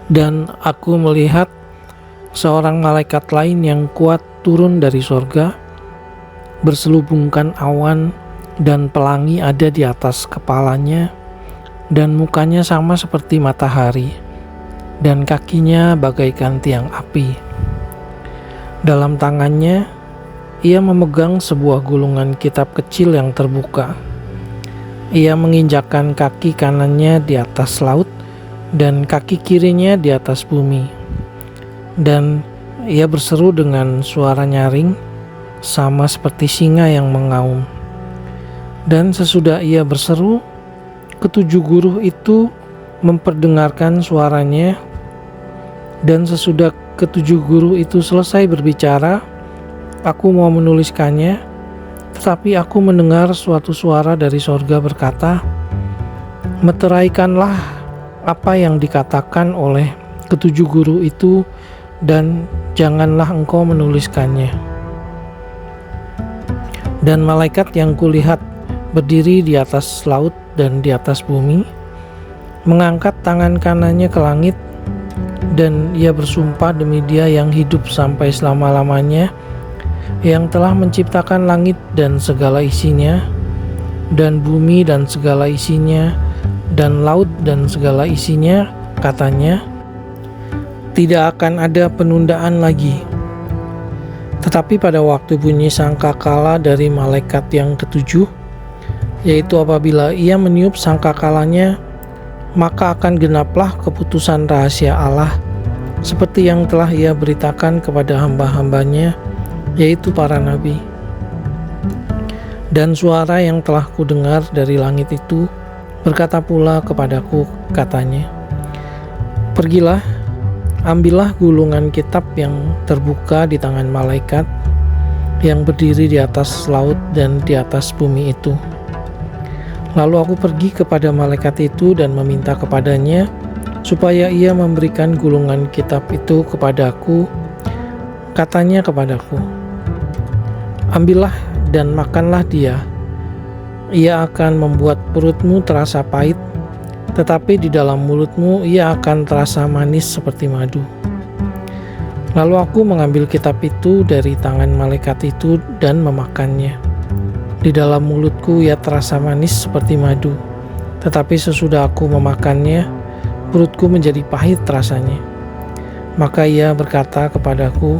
Dan aku melihat seorang malaikat lain yang kuat turun dari sorga, berselubungkan awan dan pelangi ada di atas kepalanya, dan mukanya sama seperti matahari, dan kakinya bagaikan tiang api. Dalam tangannya, ia memegang sebuah gulungan kitab kecil yang terbuka. Ia menginjakkan kaki kanannya di atas laut, dan kaki kirinya di atas bumi. Dan ia berseru dengan suara nyaring, sama seperti singa yang mengaum. Dan sesudah ia berseru, ketujuh guru itu memperdengarkan suaranya. Dan sesudah ketujuh guru itu selesai berbicara, aku mau menuliskannya, tetapi aku mendengar suatu suara dari sorga berkata, "Meteraikanlah apa yang dikatakan oleh ketujuh guru itu, dan janganlah engkau menuliskannya." Dan malaikat yang kulihat berdiri di atas laut dan di atas bumi, mengangkat tangan kanannya ke langit, dan ia bersumpah demi Dia yang hidup sampai selama-lamanya, yang telah menciptakan langit dan segala isinya, dan bumi dan segala isinya, dan laut dan segala isinya, katanya, tidak akan ada penundaan lagi. Tetapi pada waktu bunyi sangkakala dari malaikat yang ketujuh, yaitu apabila ia meniup sangkakalanya, maka akan genaplah keputusan rahasia Allah, seperti yang telah ia beritakan kepada hamba-hambanya, yaitu para nabi. Dan suara yang telah kudengar dari langit itu berkata pula kepadaku, katanya, "Pergilah, ambillah gulungan kitab yang terbuka di tangan malaikat yang berdiri di atas laut dan di atas bumi itu." Lalu aku pergi kepada malaikat itu dan meminta kepadanya supaya ia memberikan gulungan kitab itu kepadaku. Katanya kepadaku, "Ambillah dan makanlah dia. Ia akan membuat perutmu terasa pahit, tetapi di dalam mulutmu ia akan terasa manis seperti madu." Lalu aku mengambil kitab itu dari tangan malaikat itu dan memakannya. Di dalam mulutku ia terasa manis seperti madu, tetapi sesudah aku memakannya, perutku menjadi pahit rasanya. Maka ia berkata kepadaku,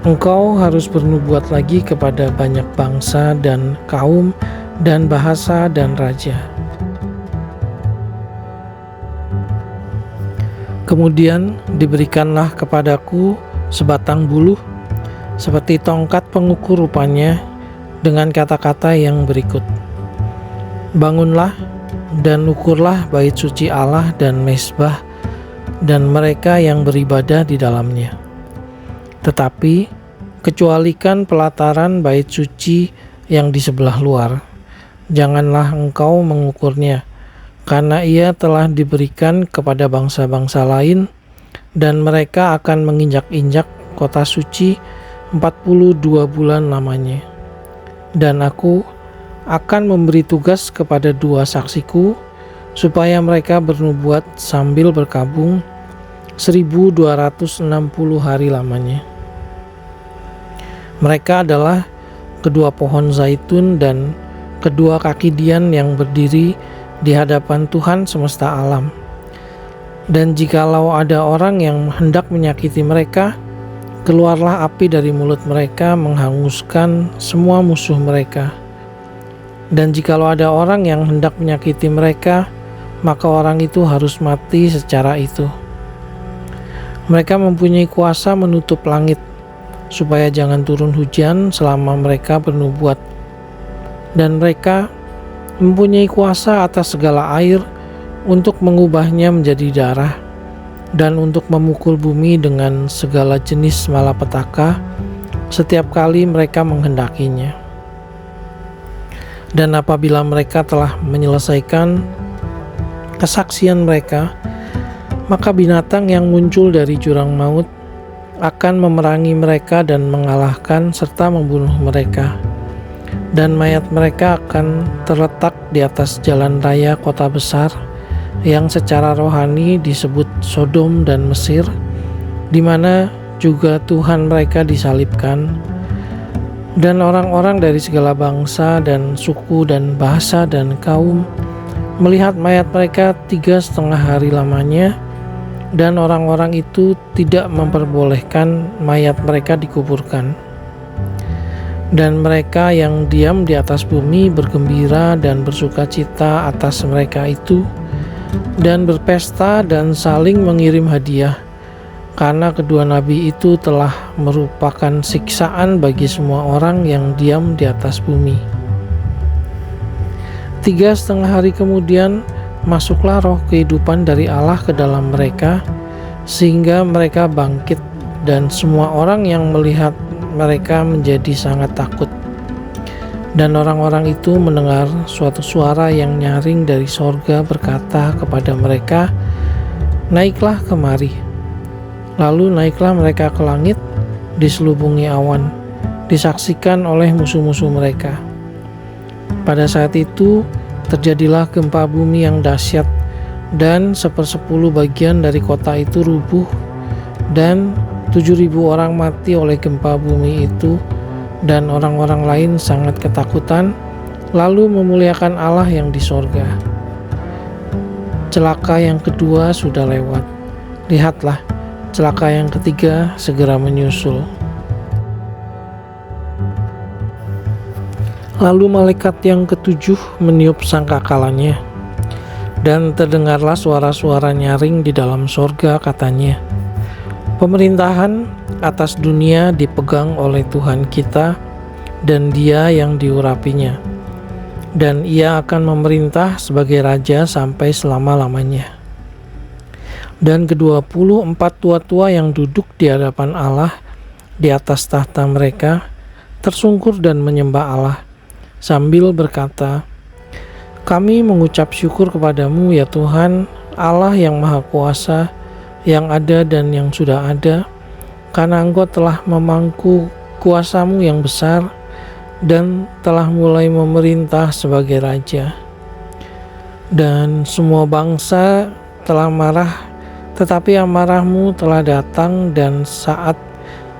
"Engkau harus bernubuat lagi kepada banyak bangsa dan kaum dan bahasa dan raja." Kemudian diberikanlah kepadaku sebatang buluh, seperti tongkat pengukur rupanya, dengan kata-kata yang berikut, "Bangunlah dan ukurlah bait suci Allah dan mezbah dan mereka yang beribadah di dalamnya. Tetapi kecualikan pelataran bait suci yang di sebelah luar. Janganlah engkau mengukurnya, karena ia telah diberikan kepada bangsa-bangsa lain, dan mereka akan menginjak-injak kota suci 42 bulan lamanya. Dan aku akan memberi tugas kepada 2 saksiku, supaya mereka bernubuat sambil berkabung 1260 hari lamanya. Mereka adalah kedua pohon zaitun dan kedua kaki dian yang berdiri di hadapan Tuhan semesta alam. Dan jikalau ada orang yang hendak menyakiti mereka, keluarlah api dari mulut mereka menghanguskan semua musuh mereka. Dan jikalau ada orang yang hendak menyakiti mereka, maka orang itu harus mati secara itu. Mereka mempunyai kuasa menutup langit, supaya jangan turun hujan selama mereka bernubuat. Dan mereka mempunyai kuasa atas segala air untuk mengubahnya menjadi darah, dan untuk memukul bumi dengan segala jenis malapetaka setiap kali mereka menghendakinya. Dan apabila mereka telah menyelesaikan kesaksian mereka, maka binatang yang muncul dari jurang maut akan memerangi mereka dan mengalahkan serta membunuh mereka. Dan mayat mereka akan terletak di atas jalan raya kota besar, yang secara rohani disebut Sodom dan Mesir, di mana juga Tuhan mereka disalibkan, dan orang-orang dari segala bangsa dan suku dan bahasa dan kaum melihat mayat mereka 3,5 hari lamanya, dan orang-orang itu tidak memperbolehkan mayat mereka dikuburkan. Dan mereka yang diam di atas bumi bergembira dan bersukacita atas mereka itu, dan berpesta dan saling mengirim hadiah, karena kedua nabi itu telah merupakan siksaan bagi semua orang yang diam di atas bumi. 3,5 hari kemudian masuklah roh kehidupan dari Allah ke dalam mereka, sehingga mereka bangkit, dan semua orang yang melihat mereka menjadi sangat takut. Dan orang-orang itu mendengar suatu suara yang nyaring dari sorga berkata kepada mereka, "Naiklah kemari." Lalu naiklah mereka ke langit, diselubungi awan, disaksikan oleh musuh-musuh mereka. Pada saat itu terjadilah gempa bumi yang dahsyat, dan 1/10 bagian dari kota itu rubuh, dan 7.000 orang mati oleh gempa bumi itu, dan orang-orang lain sangat ketakutan, lalu memuliakan Allah yang di sorga. Celaka yang kedua sudah lewat. Lihatlah, celaka yang ketiga segera menyusul. Lalu malaikat yang ketujuh meniup sangkakalanya, dan terdengarlah suara-suara nyaring di dalam sorga, katanya, "Pemerintahan atas dunia dipegang oleh Tuhan kita, dan Dia yang diurapinya, dan Ia akan memerintah sebagai Raja sampai selama-lamanya." Dan ke-24 tua-tua yang duduk di hadapan Allah di atas tahta mereka tersungkur dan menyembah Allah sambil berkata, "Kami mengucap syukur kepadamu ya Tuhan, Allah yang Maha Kuasa, yang ada dan yang sudah ada, karena Engkau telah memangku kuasamu yang besar dan telah mulai memerintah sebagai Raja. Dan semua bangsa telah marah, tetapi amarahmu telah datang, dan saat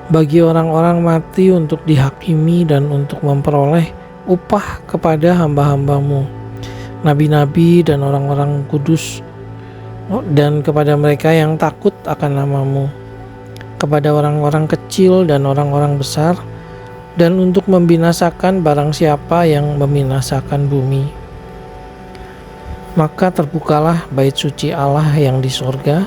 bagi orang-orang mati untuk dihakimi dan untuk memperoleh upah kepada hamba-hambamu, nabi-nabi dan orang-orang kudus, dan kepada mereka yang takut akan namamu, kepada orang-orang kecil dan orang-orang besar, dan untuk membinasakan barang siapa yang membinasakan bumi." Maka terbukalah bait suci Allah yang di sorga,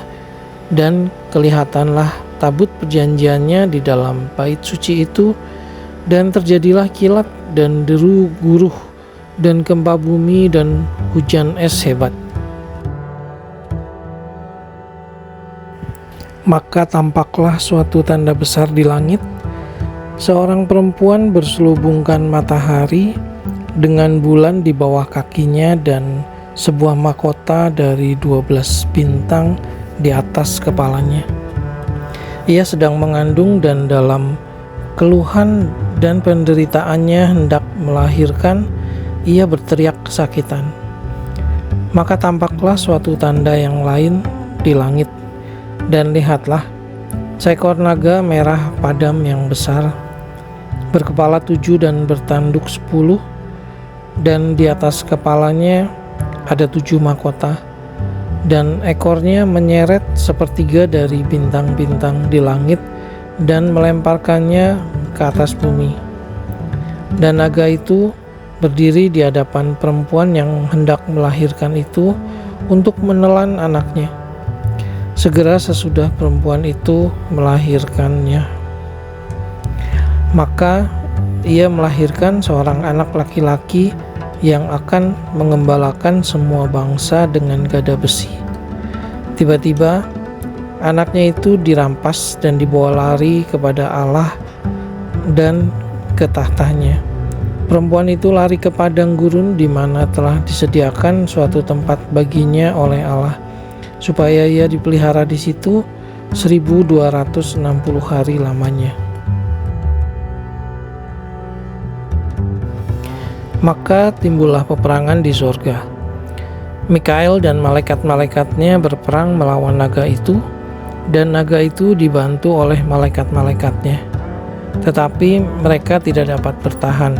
dan kelihatanlah tabut perjanjiannya di dalam bait suci itu, dan terjadilah kilat dan deru guruh dan gempa bumi dan hujan es hebat. Maka tampaklah suatu tanda besar di langit, seorang perempuan berselubungkan matahari dengan bulan di bawah kakinya, dan sebuah mahkota dari 12 bintang di atas kepalanya. Ia sedang mengandung, dan dalam keluhan dan penderitaannya hendak melahirkan, ia berteriak kesakitan. Maka tampaklah suatu tanda yang lain di langit, dan lihatlah, seekor naga merah padam yang besar, berkepala 7 dan bertanduk 10, dan di atas kepalanya ada 7 mahkota, dan ekornya menyeret 1/3 dari bintang-bintang di langit dan melemparkannya ke atas bumi. Dan naga itu berdiri di hadapan perempuan yang hendak melahirkan itu untuk menelan anaknya. Segera sesudah perempuan itu melahirkannya, maka ia melahirkan seorang anak laki-laki yang akan mengembalakan semua bangsa dengan gada besi. Tiba-tiba anaknya itu dirampas dan dibawa lari kepada Allah dan ke tahtanya. Perempuan itu lari ke padang gurun di mana telah disediakan suatu tempat baginya oleh Allah, supaya ia dipelihara di situ 1260 hari lamanya. Maka timbullah peperangan di sorga. Mikael dan malaikat-malaikatnya berperang melawan naga itu, dan naga itu dibantu oleh malaikat-malaikatnya. Tetapi mereka tidak dapat bertahan.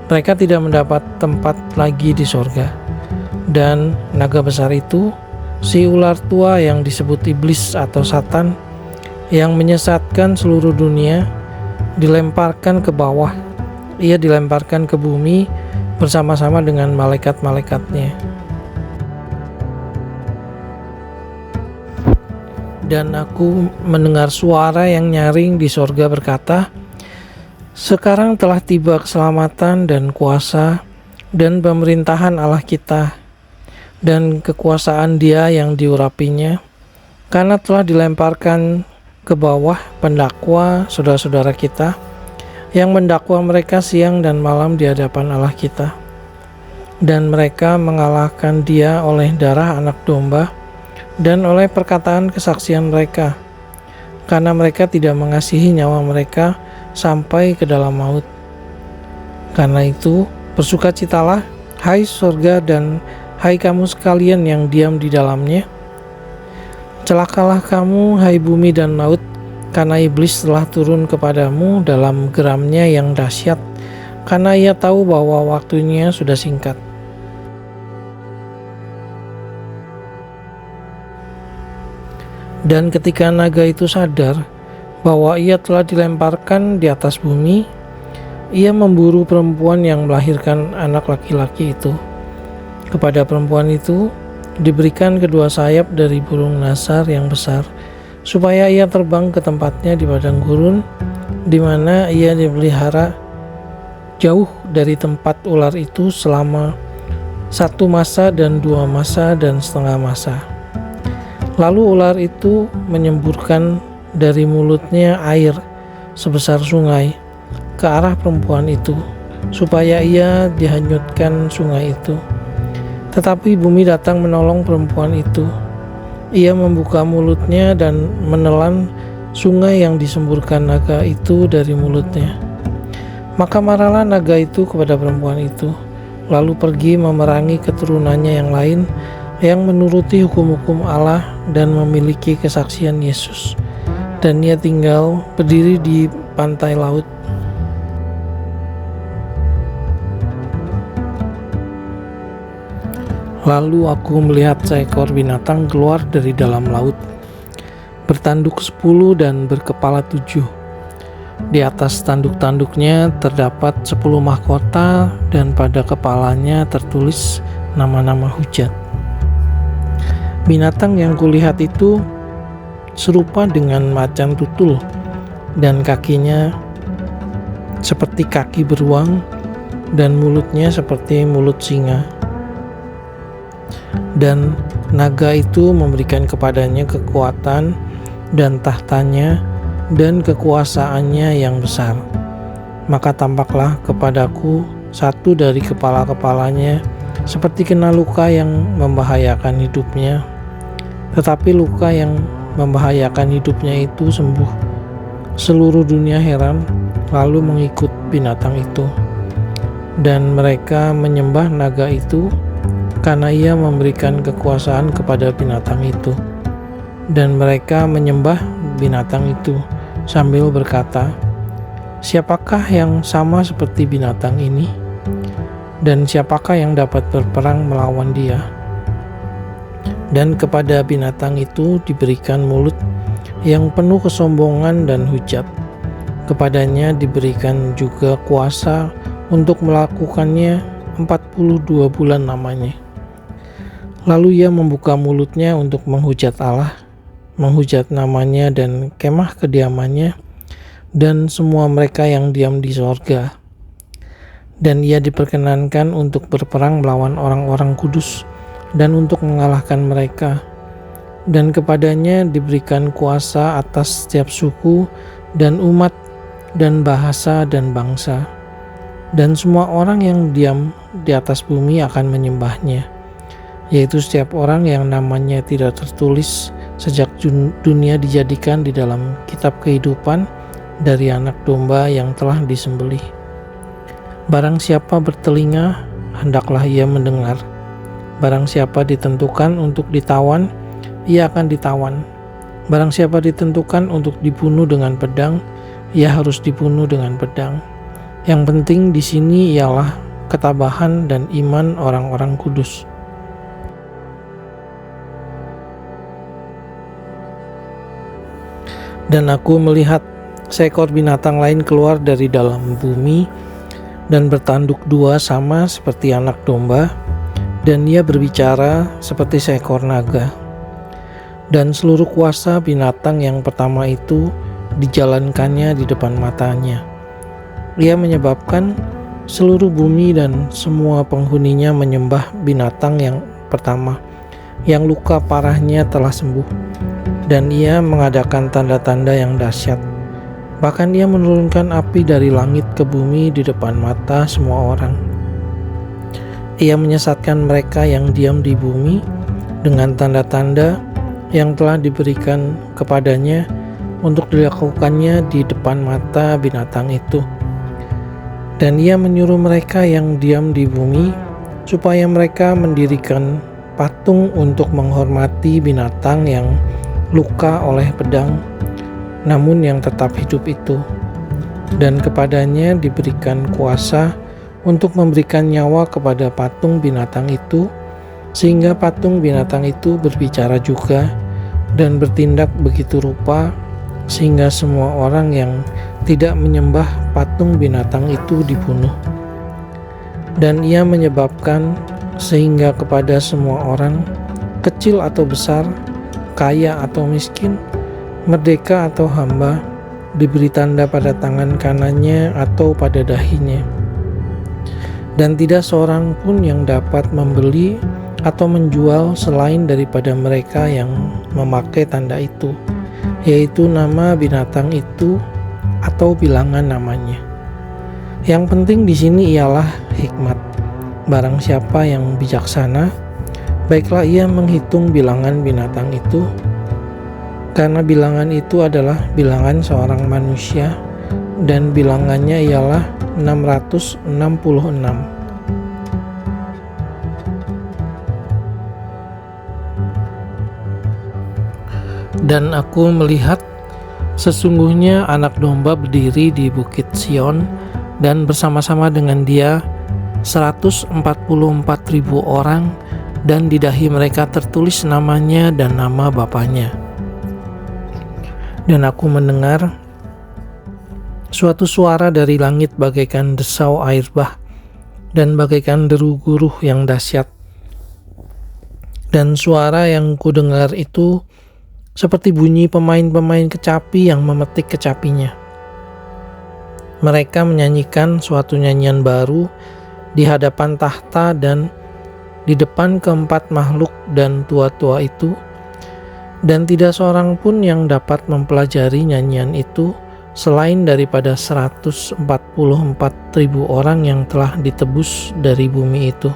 Mereka tidak mendapat tempat lagi di sorga. Dan naga besar itu, si ular tua yang disebut iblis atau Satan, yang menyesatkan seluruh dunia, dilemparkan ke bawah. Ia dilemparkan ke bumi bersama-sama dengan malaikat-malaikatnya. Dan aku mendengar suara yang nyaring di sorga berkata, "Sekarang telah tiba keselamatan dan kuasa dan pemerintahan Allah kita, dan kekuasaan Dia yang diurapinya, karena telah dilemparkan ke bawah pendakwa saudara-saudara kita, yang mendakwa mereka siang dan malam di hadapan Allah kita. Dan mereka mengalahkan Dia oleh darah anak domba, dan oleh perkataan kesaksian mereka, karena mereka tidak mengasihi nyawa mereka sampai ke dalam maut. Karena itu, bersukacitalah, hai sorga dan hai kamu sekalian yang diam di dalamnya. Celakalah kamu, hai bumi dan laut, karena iblis telah turun kepadamu dalam geramnya yang dahsyat, karena ia tahu bahwa waktunya sudah singkat." Dan ketika naga itu sadar bahwa ia telah dilemparkan di atas bumi, ia memburu perempuan yang melahirkan anak laki-laki itu. Kepada perempuan itu diberikan kedua sayap dari burung nasar yang besar, supaya ia terbang ke tempatnya di padang gurun, di mana ia dipelihara jauh dari tempat ular itu selama 1 masa dan 2 masa dan setengah masa. Lalu ular itu menyemburkan dari mulutnya air sebesar sungai ke arah perempuan itu, supaya ia dihanyutkan sungai itu. Tetapi bumi datang menolong perempuan itu. Ia membuka mulutnya dan menelan sungai yang disemburkan naga itu dari mulutnya. Maka marahlah naga itu kepada perempuan itu, lalu pergi memerangi keturunannya yang lain, yang menuruti hukum-hukum Allah dan memiliki kesaksian Yesus. Dan ia tinggal berdiri di pantai laut. Lalu aku melihat seekor binatang keluar dari dalam laut, bertanduk 10 dan berkepala 7. Di atas tanduk-tanduknya terdapat 10 mahkota, dan pada kepalanya tertulis nama-nama hujat. Binatang yang kulihat itu serupa dengan macan tutul, dan kakinya seperti kaki beruang, dan mulutnya seperti mulut singa. Dan naga itu memberikan kepadanya kekuatan dan tahtanya dan kekuasaannya yang besar. Maka tampaklah kepadaku satu dari kepala-kepalanya seperti kena luka yang membahayakan hidupnya. Tetapi luka yang membahayakan hidupnya itu sembuh. Seluruh dunia heran, lalu mengikut binatang itu. Dan mereka menyembah naga itu, karena ia memberikan kekuasaan kepada binatang itu. Dan mereka menyembah binatang itu sambil berkata, "Siapakah yang sama seperti binatang ini? Dan siapakah yang dapat berperang melawan dia?" Dan kepada binatang itu diberikan mulut yang penuh kesombongan dan hujat. Kepadanya diberikan juga kuasa untuk melakukannya 42 bulan lamanya. Lalu ia membuka mulutnya untuk menghujat Allah, menghujat namanya dan kemah kediamannya, dan semua mereka yang diam di sorga. Dan ia diperkenankan untuk berperang melawan orang-orang kudus, dan untuk mengalahkan mereka. Dan kepadanya diberikan kuasa atas setiap suku dan umat dan bahasa dan bangsa. Dan semua orang yang diam di atas bumi akan menyembahnya, yaitu setiap orang yang namanya tidak tertulis sejak dunia dijadikan di dalam kitab kehidupan dari anak domba yang telah disembelih. Barang siapa bertelinga, hendaklah ia mendengar. Barang siapa ditentukan untuk ditawan, ia akan ditawan. Barang siapa ditentukan untuk dibunuh dengan pedang, ia harus dibunuh dengan pedang. Yang penting di sini ialah ketabahan dan iman orang-orang kudus. Dan aku melihat seekor binatang lain keluar dari dalam bumi dan bertanduk dua sama seperti anak domba, dan ia berbicara seperti seekor naga. Dan seluruh kuasa binatang yang pertama itu dijalankannya di depan matanya. Ia menyebabkan seluruh bumi dan semua penghuninya menyembah binatang yang pertama, yang luka parahnya telah sembuh. Dan ia mengadakan tanda-tanda yang dahsyat. Bahkan ia menurunkan api dari langit ke bumi di depan mata semua orang. Ia menyesatkan mereka yang diam di bumi dengan tanda-tanda yang telah diberikan kepadanya untuk dilakukannya di depan mata binatang itu. Dan ia menyuruh mereka yang diam di bumi supaya mereka mendirikan patung untuk menghormati binatang yang luka oleh pedang, namun yang tetap hidup itu. Dan kepadanya diberikan kuasa untuk memberikan nyawa kepada patung binatang itu, sehingga patung binatang itu berbicara juga dan bertindak begitu rupa, sehingga semua orang yang tidak menyembah patung binatang itu dibunuh. Dan ia menyebabkan sehingga kepada semua orang, kecil atau besar, kaya atau miskin, merdeka atau hamba, diberi tanda pada tangan kanannya atau pada dahinya. Dan tidak seorang pun yang dapat membeli atau menjual selain daripada mereka yang memakai tanda itu, yaitu nama binatang itu atau bilangan namanya. Yang penting di sini ialah hikmat. Barang siapa yang bijaksana, baiklah ia menghitung bilangan binatang itu, karena bilangan itu adalah bilangan seorang manusia, dan bilangannya ialah 666. Dan aku melihat sesungguhnya anak domba berdiri di bukit Sion, dan bersama-sama dengan dia 144.000 orang, dan di dahi mereka tertulis namanya dan nama Bapanya. Dan aku mendengar suatu suara dari langit bagaikan desau air bah, dan bagaikan deru guruh yang dahsyat. Dan suara yang kudengar itu seperti bunyi pemain-pemain kecapi yang memetik kecapinya. Mereka menyanyikan suatu nyanyian baru di hadapan tahta dan di depan keempat makhluk dan tua-tua itu, dan tidak seorang pun yang dapat mempelajari nyanyian itu selain daripada 144.000 orang yang telah ditebus dari bumi itu.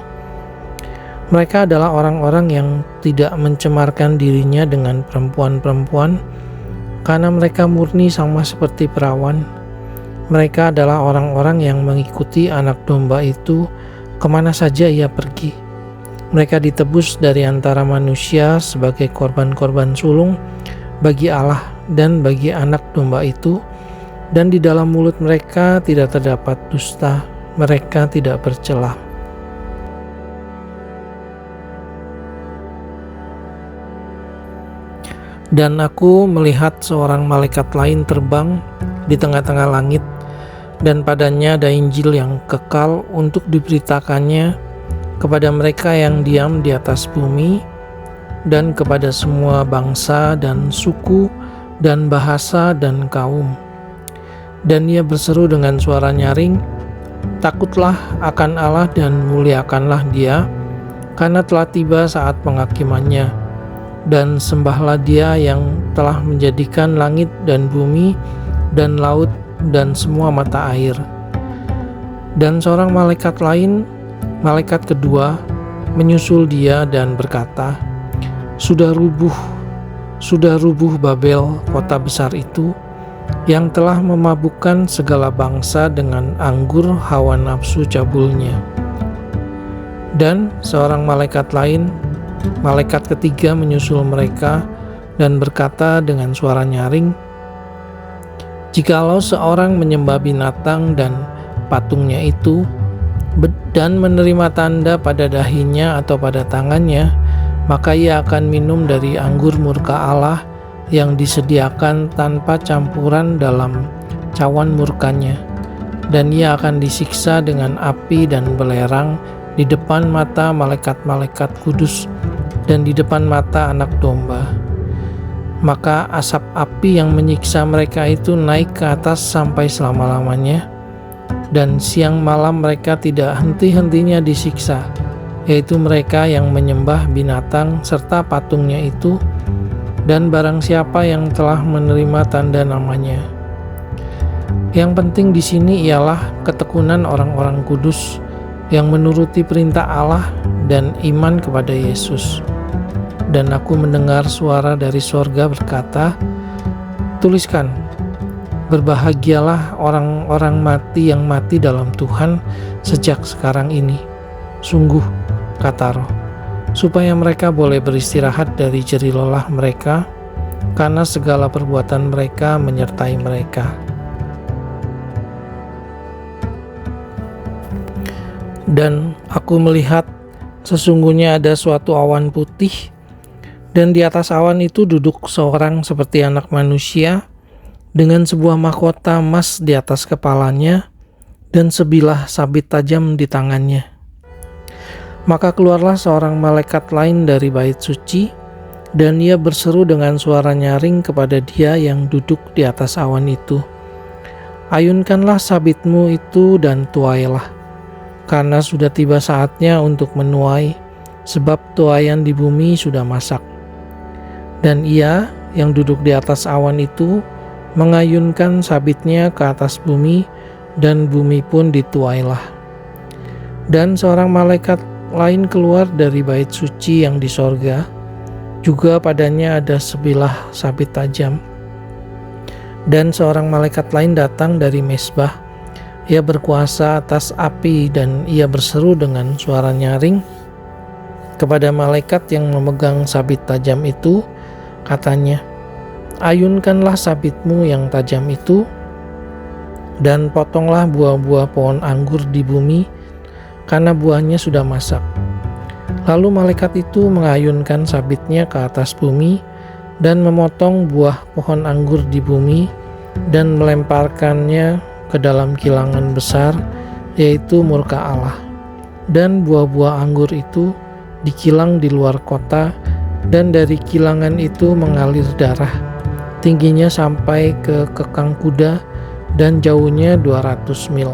Mereka adalah orang-orang yang tidak mencemarkan dirinya dengan perempuan-perempuan, karena mereka murni sama seperti perawan. Mereka adalah orang-orang yang mengikuti anak domba itu kemana saja ia pergi. Mereka ditebus dari antara manusia sebagai korban-korban sulung bagi Allah dan bagi anak domba itu, dan di dalam mulut mereka tidak terdapat dusta, mereka tidak bercela. Dan aku melihat seorang malaikat lain terbang di tengah-tengah langit, dan padanya ada Injil yang kekal untuk diberitakannya kepada mereka yang diam di atas bumi, dan kepada semua bangsa dan suku dan bahasa dan kaum. Dan ia berseru dengan suara nyaring, "Takutlah akan Allah dan muliakanlah Dia, karena telah tiba saat penghakimannya. Dan sembahlah Dia yang telah menjadikan langit dan bumi dan laut dan semua mata air." Dan seorang malaikat lain, malaikat kedua, menyusul dia dan berkata, Sudah rubuh Babel, kota besar itu, yang telah memabukkan segala bangsa dengan anggur hawa nafsu cabulnya." Dan seorang malaikat lain, malaikat ketiga menyusul mereka dan berkata dengan suara nyaring, "Jikalau seorang menyembah binatang dan patungnya itu, dan menerima tanda pada dahinya atau pada tangannya, maka ia akan minum dari anggur murka Allah yang disediakan tanpa campuran dalam cawan murkanya, dan ia akan disiksa dengan api dan belerang di depan mata malaikat-malaikat kudus dan di depan mata Anak Domba. Maka asap api yang menyiksa mereka itu naik ke atas sampai selama-lamanya, dan siang malam mereka tidak henti-hentinya disiksa, yaitu mereka yang menyembah binatang serta patungnya itu, dan barang siapa yang telah menerima tanda namanya." Yang penting di sini ialah ketekunan orang-orang kudus yang menuruti perintah Allah dan iman kepada Yesus. Dan aku mendengar suara dari sorga berkata, "Tuliskan, berbahagialah orang-orang mati yang mati dalam Tuhan sejak sekarang ini. Sungguh," kata Roh, "supaya mereka boleh beristirahat dari jerih lelah mereka, karena segala perbuatan mereka menyertai mereka." Dan aku melihat sesungguhnya ada suatu awan putih, dan di atas awan itu duduk seorang seperti anak manusia dengan sebuah mahkota emas di atas kepalanya dan sebilah sabit tajam di tangannya. Maka keluarlah seorang malaikat lain dari bait suci, dan ia berseru dengan suara nyaring kepada dia yang duduk di atas awan itu, "Ayunkanlah sabitmu itu dan tuailah, karena sudah tiba saatnya untuk menuai, sebab tuaian di bumi sudah masak." Dan ia yang duduk di atas awan itu mengayunkan sabitnya ke atas bumi, dan bumi pun dituailah. Dan seorang malaikat lain keluar dari bait suci yang di sorga, juga padanya ada sebilah sabit tajam. Dan seorang malaikat lain datang dari mezbah. Ia berkuasa atas api, dan ia berseru dengan suara nyaring kepada malaikat yang memegang sabit tajam itu, katanya, "Ayunkanlah sabitmu yang tajam itu, dan potonglah buah-buah pohon anggur di bumi, karena buahnya sudah masak." Lalu malaikat itu mengayunkan sabitnya ke atas bumi, dan memotong buah pohon anggur di bumi, dan melemparkannya ke dalam kilangan besar, yaitu murka Allah. Dan buah-buah anggur itu dikilang di luar kota, dan dari kilangan itu mengalir darah, tingginya sampai ke kekang kuda dan jauhnya 200 mil.